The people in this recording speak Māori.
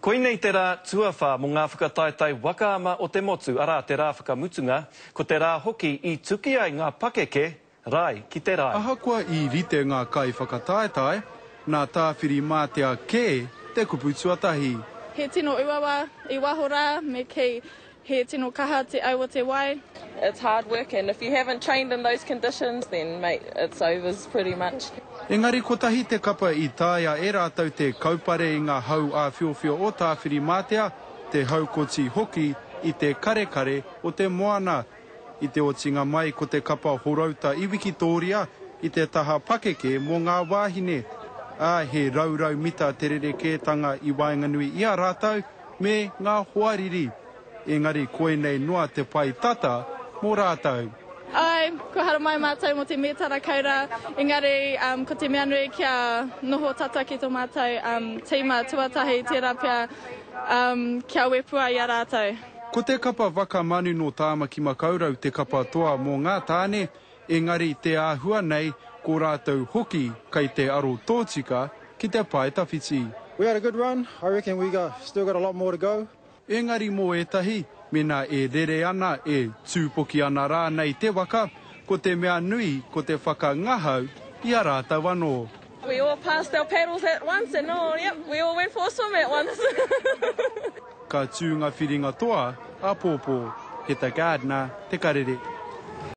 Koinei te rā tuawha mo ngā whakataetai wakaama o te motu ara te rā whakamutunga, ko te rā hoki I tuki ai ngā pakeke, rai ki te rai. Ahakoa I rite ngā kai whakataetai, nā tāwhiri mātea kē te kupu tuatahi. He tino uawa I waho rā, me kei he tino kaha te au o te wai. It's hard work, and if you haven't trained in those conditions, then mate, it's overs pretty much. Engari ko tahi te kapa I tāia e rātau te kaupare I ngā hau a whiowhio o tāwhiri mātea, te haukoti hoki I te karekare o te moana. I te otinga mai ko te kapa horauta I Wikitoria, I te taha pakeke mō ngā wāhine. He raurau mita te rerekētanga I Wainganui I a rātau, me ngā hoariri. Engari koe nei noa te pai tata mō rātau. Ai, ko hara mai mātou mo te mētara kaura. Engari, ko te mea nui kia noho tata ki tō mātou tīma tuatahi tērā pia kia wepua I a rātou. Ko te kapa wakamanu no tāmaki makaurau te kapa toa mō ngā tāne, engari te āhua nei ko rātou hoki kei te aro tōtika ki te pai tawhiti. We had a good run. I reckon still got a lot more to go. Engari mō etahi, mena e rere ana e tūpoki ana rā nei te waka, ko te mea nui ko te whakangahau I a rātau anō. We all passed our paddles at once, and we all went for a swim at once. Ka tūnga whiringa toa, a pōpō, he ta gardener, te karere.